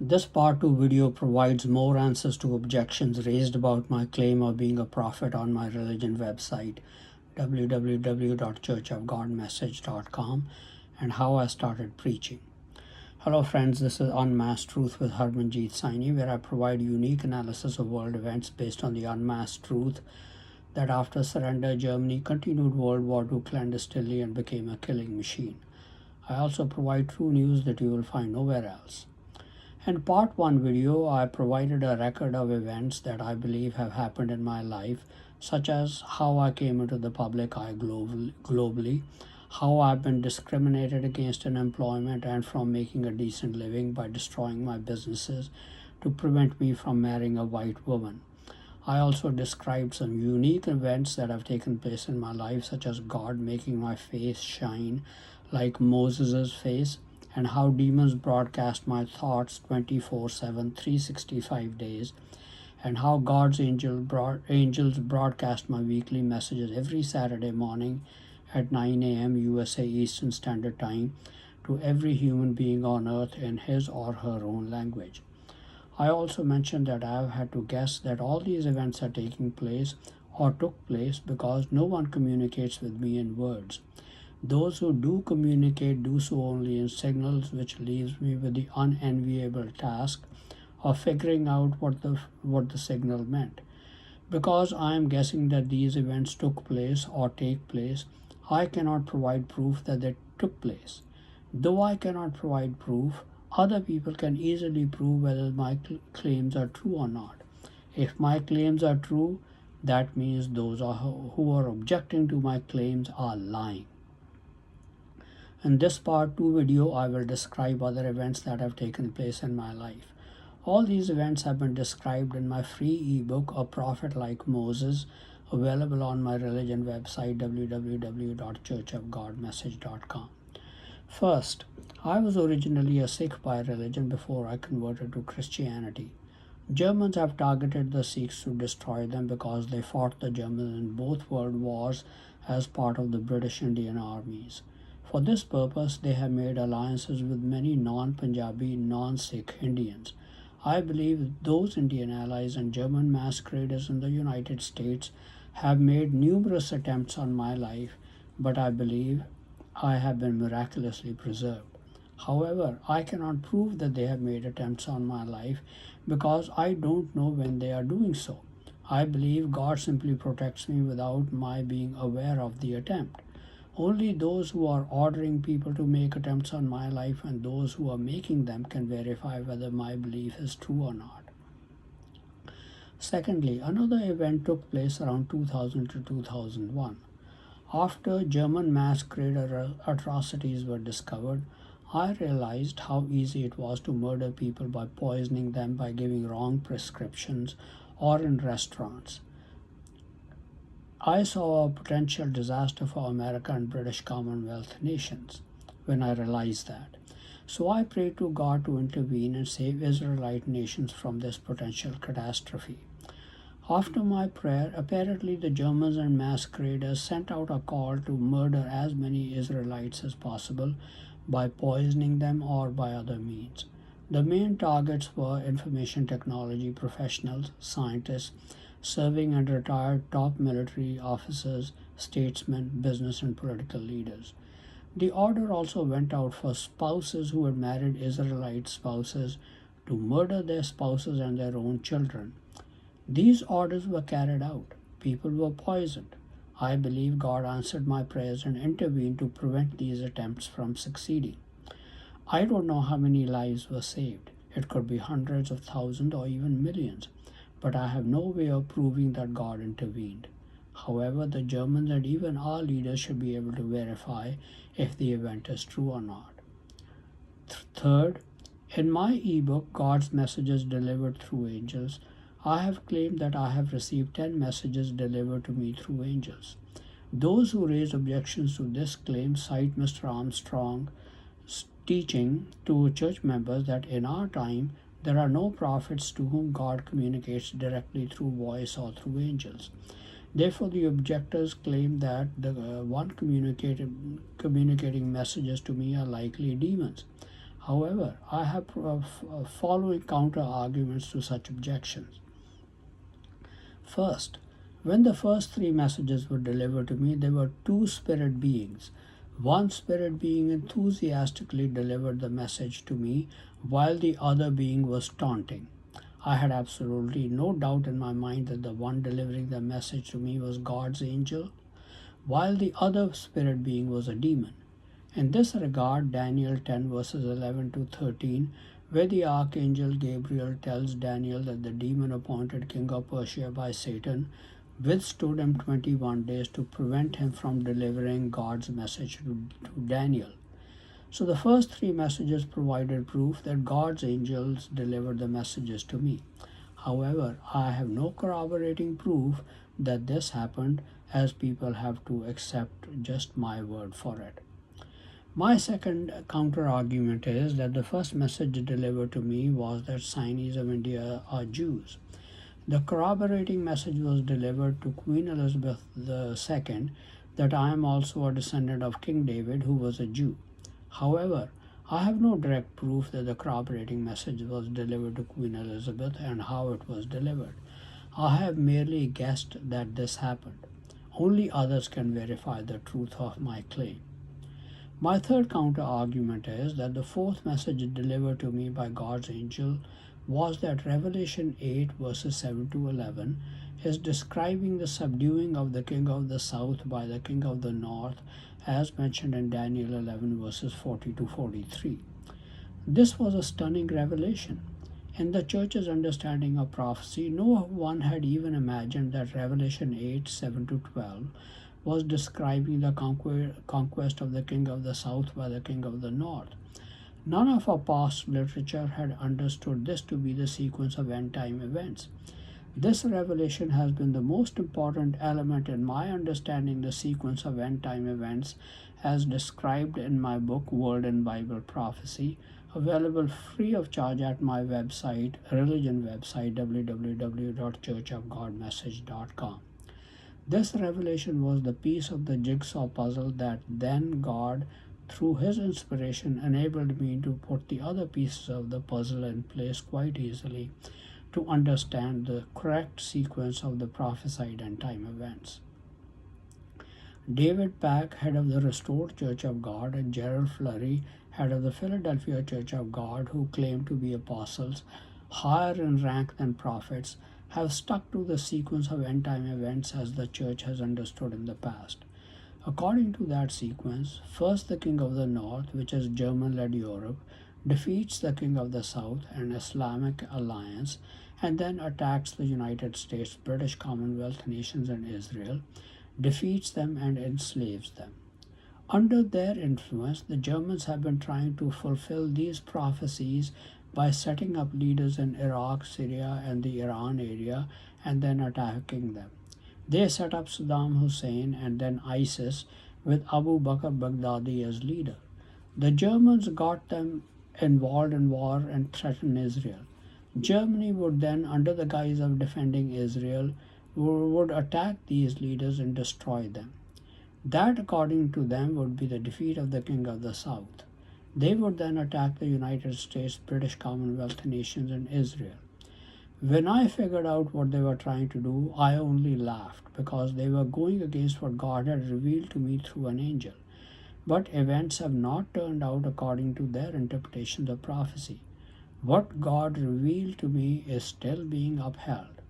This part 2 video provides more answers to objections raised about my claim of being a prophet on my religion website www.churchofgodmessage.com and how I started preaching. Hello friends, this is Unmasked Truth with Harmanjit Saini, where I provide unique analysis of world events based on the unmasked truth that after surrender, Germany continued World War II clandestinely and became a killing machine. I also provide true news that you will find nowhere else. In part 1 video, I provided a record of events that I believe have happened in my life, such as how I came into the public eye globally, how I've been discriminated against in employment and from making a decent living by destroying my businesses to prevent me from marrying a white woman. I also described some unique events that have taken place in my life, such as God making my face shine like Moses' face, and how demons broadcast my thoughts 24/7, 365 days, and how God's angels broadcast my weekly messages every Saturday morning at 9 a.m. USA Eastern Standard Time to every human being on earth in his or her own language. I also mentioned that I have had to guess that all these events are taking place or took place because no one communicates with me in words. Those who do communicate do so only in signals, which leaves me with the unenviable task of figuring out what the signal meant. Because I am guessing that these events took place or take place, I cannot provide proof that they took place. Though I cannot provide proof, other people can easily prove whether my claims are true or not. If my claims are true, that means those who are objecting to my claims are lying. In this part 2 video, I will describe other events that have taken place in my life. All these events have been described in my free ebook, A Prophet Like Moses, available on my religion website www.churchofgodmessage.com. First, I was originally a Sikh by religion before I converted to Christianity. Germans have targeted the Sikhs to destroy them because they fought the Germans in both world wars as part of the British Indian armies. For this purpose, they have made alliances with many non-Punjabi, non-Sikh Indians. I believe those Indian allies and German masqueraders in the United States have made numerous attempts on my life, but I believe I have been miraculously preserved. However, I cannot prove that they have made attempts on my life because I don't know when they are doing so. I believe God simply protects me without my being aware of the attempt. Only those who are ordering people to make attempts on my life and those who are making them can verify whether my belief is true or not. Secondly, another event took place around 2000 to 2001. After German mass grave atrocities were discovered, I realized how easy it was to murder people by poisoning them by giving wrong prescriptions or in restaurants. I saw a potential disaster for America and British Commonwealth nations when I realized that. So I prayed to God to intervene and save Israelite nations from this potential catastrophe. After my prayer, apparently the Germans and masqueraders sent out a call to murder as many Israelites as possible by poisoning them or by other means. The main targets were information technology professionals, scientists, serving and retired top military officers, statesmen, business and political leaders. The order also went out for spouses who had married Israelite spouses to murder their spouses and their own children. These orders were carried out. People were poisoned. I believe God answered my prayers and intervened to prevent these attempts from succeeding. I don't know how many lives were saved. It could be hundreds of thousands or even millions, but I have no way of proving that God intervened. However, the Germans and even our leaders should be able to verify if the event is true or not. Third, in my ebook, God's Messages Delivered Through Angels, I have claimed that I have received 10 messages delivered to me through angels. Those who raise objections to this claim cite Mr. Armstrong's teaching to church members that in our time there are no prophets to whom God communicates directly through voice or through angels. Therefore, the objectors claim that the one communicating messages to me are likely demons. However, I have following counter arguments to such objections. First, when the first three messages were delivered to me, there were two spirit beings. One spirit being enthusiastically delivered the message to me, while the other being was taunting. I had absolutely no doubt in my mind that the one delivering the message to me was God's angel, while the other spirit being was a demon. In this regard, Daniel 10 verses 11 to 13, where the archangel Gabriel tells Daniel that the demon appointed king of Persia by Satan withstood him 21 days to prevent him from delivering God's message to Daniel. So the first three messages provided proof that God's angels delivered the messages to me. However, I have no corroborating proof that this happened, as people have to accept just my word for it. My second counter argument is that the first message delivered to me was that Sainis of India are Jews. The corroborating message was delivered to Queen Elizabeth II that I am also a descendant of King David, who was a Jew. However, I have no direct proof that the corroborating message was delivered to Queen Elizabeth and how it was delivered. I have merely guessed that this happened. Only others can verify the truth of my claim. My third counter argument is that the fourth message delivered to me by God's angel was that Revelation 8 verses 7 to 11 is describing the subduing of the king of the south by the king of the north, as mentioned in Daniel 11 verses 40 to 43. This was a stunning revelation. In the church's understanding of prophecy, no one had even imagined that Revelation 8 7 to 12 was describing the conquest of the king of the south by the king of the north. None of our past literature had understood this to be the sequence of end-time events. This revelation has been the most important element in my understanding the sequence of end-time events as described in my book World and Bible Prophecy, available free of charge at my website, religion website, www.churchofgodmessage.com. This revelation was the piece of the jigsaw puzzle that then God, through His inspiration, enabled me to put the other pieces of the puzzle in place quite easily to understand the correct sequence of the prophesied end time events. David Pack, head of the Restored Church of God, and Gerald Flurry, head of the Philadelphia Church of God, who claim to be apostles, higher in rank than prophets, have stuck to the sequence of end time events as the church has understood in the past. According to that sequence, first the king of the north, which is German-led Europe, defeats the king of the south, an Islamic alliance, and then attacks the United States, British Commonwealth nations, and Israel, defeats them and enslaves them. Under their influence, the Germans have been trying to fulfill these prophecies by setting up leaders in Iraq, Syria, and the Iran area and then attacking them. They set up Saddam Hussein and then ISIS with Abu Bakr Baghdadi as leader. The Germans got them involved in war and threatened Israel. Germany would then, under the guise of defending Israel, would attack these leaders and destroy them. That, according to them, would be the defeat of the king of the south. They would then attack the United States, British Commonwealth nations, and Israel. When I figured out what they were trying to do, I only laughed because they were going against what God had revealed to me through an angel. But events have not turned out according to their interpretations of prophecy. What God revealed to me is still being upheld.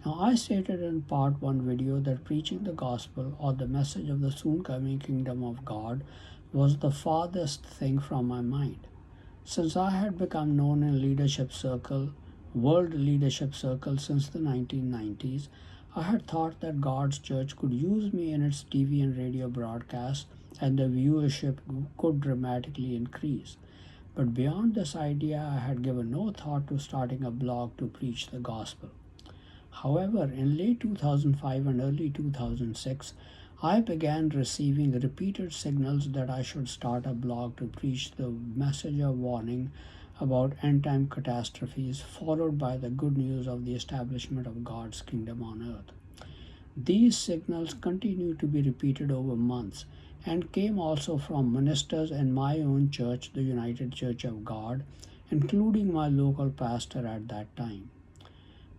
Now, I stated in part 1 video that preaching the gospel or the message of the soon coming kingdom of God was the farthest thing from my mind. Since I had become known in world leadership circles since the 1990s, I had thought that God's church could use me in its TV and radio broadcasts and the viewership could dramatically increase. But beyond this idea, I had given no thought to starting a blog to preach the gospel. However, in late 2005 and early 2006, I began receiving repeated signals that I should start a blog to preach the message of warning about end-time catastrophes, followed by the good news of the establishment of God's kingdom on earth. These signals continued to be repeated over months, and came also from ministers in my own church, the United Church of God, including my local pastor at that time.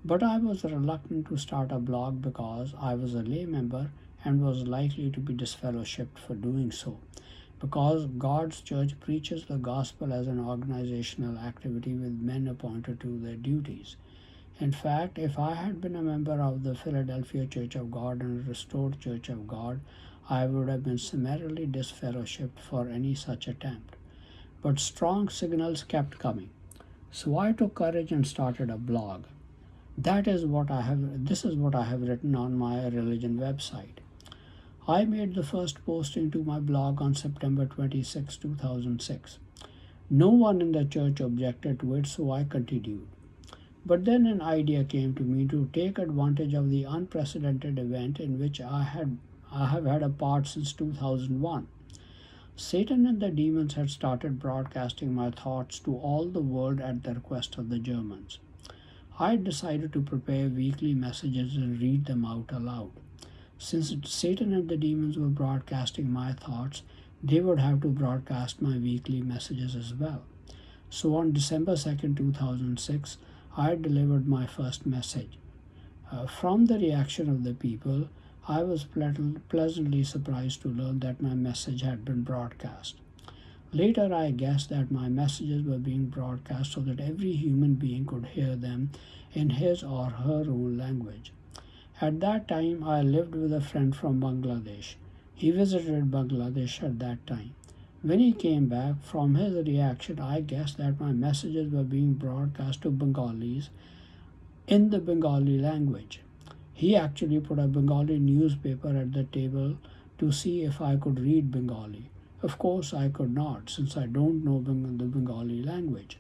But I was reluctant to start a blog because I was a lay member and was likely to be disfellowshipped for doing so, because God's church preaches the gospel as an organizational activity with men appointed to their duties. In fact, if I had been a member of the Philadelphia Church of God and Restored Church of God, I would have been summarily disfellowshipped for any such attempt. But strong signals kept coming. So I took courage and started a blog. This is what I have written on my religion website. I made the first posting to my blog on September 26, 2006. No one in the church objected to it, so I continued. But then an idea came to me to take advantage of the unprecedented event in which I have had a part since 2001. Satan and the demons had started broadcasting my thoughts to all the world at the request of the Germans. I decided to prepare weekly messages and read them out aloud. Since Satan and the demons were broadcasting my thoughts, they would have to broadcast my weekly messages as well. So on December 2nd, 2006, I delivered my first message. From the reaction of the people, I was pleasantly surprised to learn that my message had been broadcast. Later, I guessed that my messages were being broadcast so that every human being could hear them in his or her own language. At that time, I lived with a friend from Bangladesh. He visited Bangladesh at that time. When he came back, from his reaction, I guessed that my messages were being broadcast to Bengalis in the Bengali language. He actually put a Bengali newspaper at the table to see if I could read Bengali. Of course, I could not, since I don't know the Bengali language.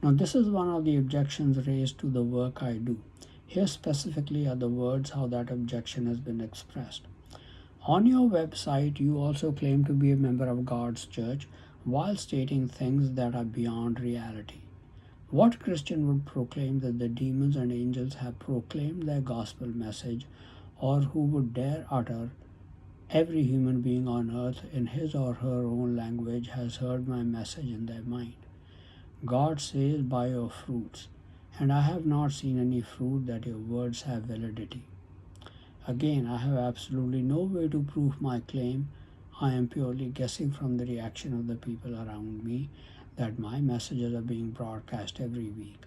Now, this is one of the objections raised to the work I do. Here specifically are the words how that objection has been expressed. On your website, you also claim to be a member of God's church while stating things that are beyond reality. What Christian would proclaim that the demons and angels have proclaimed their gospel message, or who would dare utter, "Every human being on earth in his or her own language has heard my message in their mind"? God says, "By your fruits," and I have not seen any fruit that your words have validity. Again, I have absolutely no way to prove my claim. I am purely guessing from the reaction of the people around me that my messages are being broadcast every week.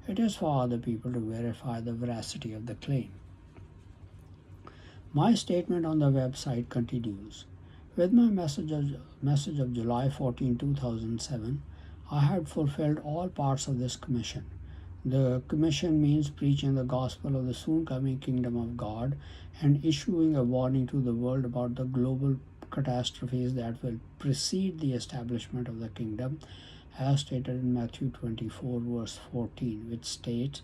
It is for other people to verify the veracity of the claim. My statement on the website continues. With my message of July 14, 2007, I had fulfilled all parts of this commission. The commission means preaching the gospel of the soon coming kingdom of God and issuing a warning to the world about the global catastrophes that will precede the establishment of the kingdom, as stated in Matthew 24, verse 14, which states,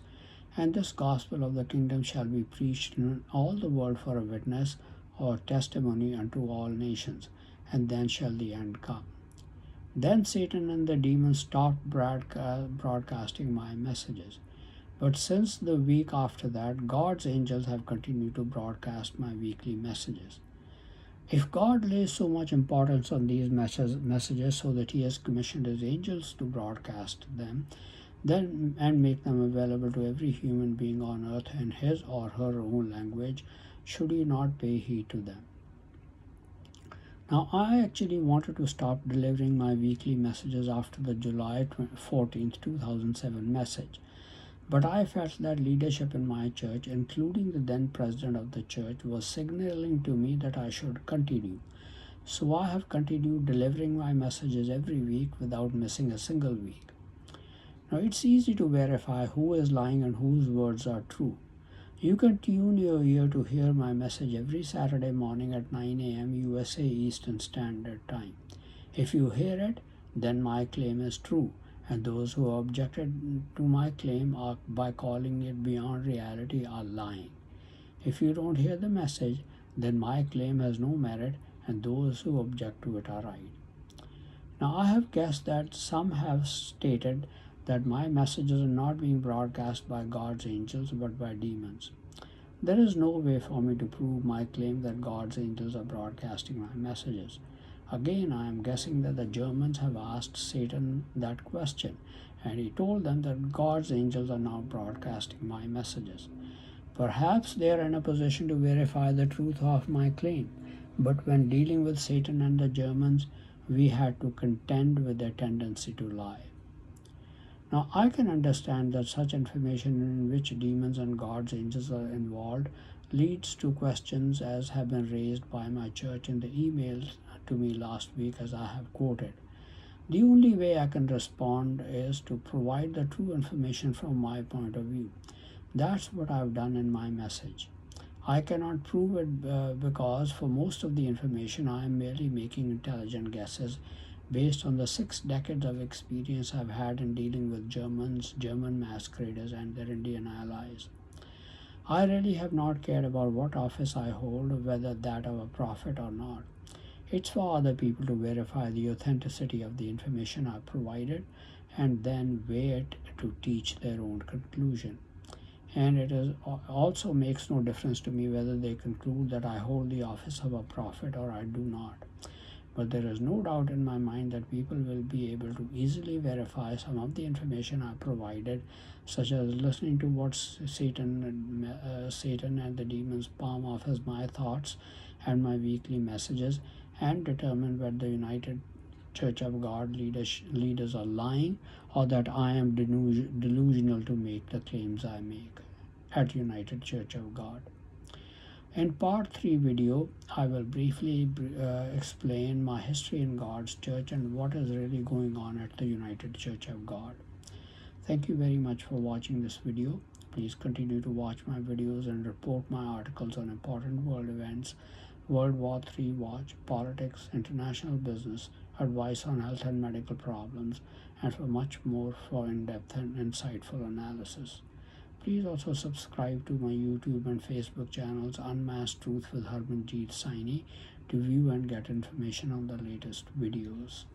"And this gospel of the kingdom shall be preached in all the world for a witness or testimony unto all nations, and then shall the end come." Then Satan and the demons stopped broadcasting my messages. But since the week after that, God's angels have continued to broadcast my weekly messages. If God lays so much importance on these messages so that He has commissioned His angels to broadcast them, then and make them available to every human being on earth in his or her own language, should He not pay heed to them? Now, I actually wanted to stop delivering my weekly messages after the July 14th, 2007 message. But I felt that leadership in my church, including the then president of the church, was signaling to me that I should continue. So I have continued delivering my messages every week without missing a single week. Now, it's easy to verify who is lying and whose words are true. You can tune your ear to hear my message every Saturday morning at 9 a.m. USA Eastern Standard Time. If you hear it, then my claim is true, and those who objected to my claim by calling it beyond reality are lying. If you don't hear the message, then my claim has no merit, and those who object to it are right. Now, I have guessed that some have stated that my messages are not being broadcast by God's angels but by demons. There is no way for me to prove my claim that God's angels are broadcasting my messages. Again, I am guessing that the Germans have asked Satan that question, and he told them that God's angels are now broadcasting my messages. Perhaps they are in a position to verify the truth of my claim, but when dealing with Satan and the Germans, we had to contend with their tendency to lie. Now, I can understand that such information in which demons and God's angels are involved leads to questions as have been raised by my church in the emails to me last week, as I have quoted. The only way I can respond is to provide the true information from my point of view. That's what I've done in my message. I cannot prove it because for most of the information I am merely making intelligent guesses based on the 6 decades of experience I've had in dealing with Germans, German masqueraders, and their Indian allies. I really have not cared about what office I hold, whether that of a prophet or not. It's for other people to verify the authenticity of the information I've provided and then weigh it to teach their own conclusion. And also makes no difference to me whether they conclude that I hold the office of a prophet or I do not. But there is no doubt in my mind that people will be able to easily verify some of the information I provided, such as listening to what Satan and the demons palm off as my thoughts and my weekly messages, and determine whether the United Church of God leaders are lying or that I am delusional to make the claims I make at United Church of God. In part 3 video, I will briefly explain my history in God's church and what is really going on at the United Church of God. Thank you very much for watching this video. Please continue to watch my videos and report my articles on important world events, World War III watch, politics, international business, advice on health and medical problems, and for much more for in-depth and insightful analysis. Please also subscribe to my YouTube and Facebook channels Unmasked Truth with Harmanjit Saini to view and get information on the latest videos.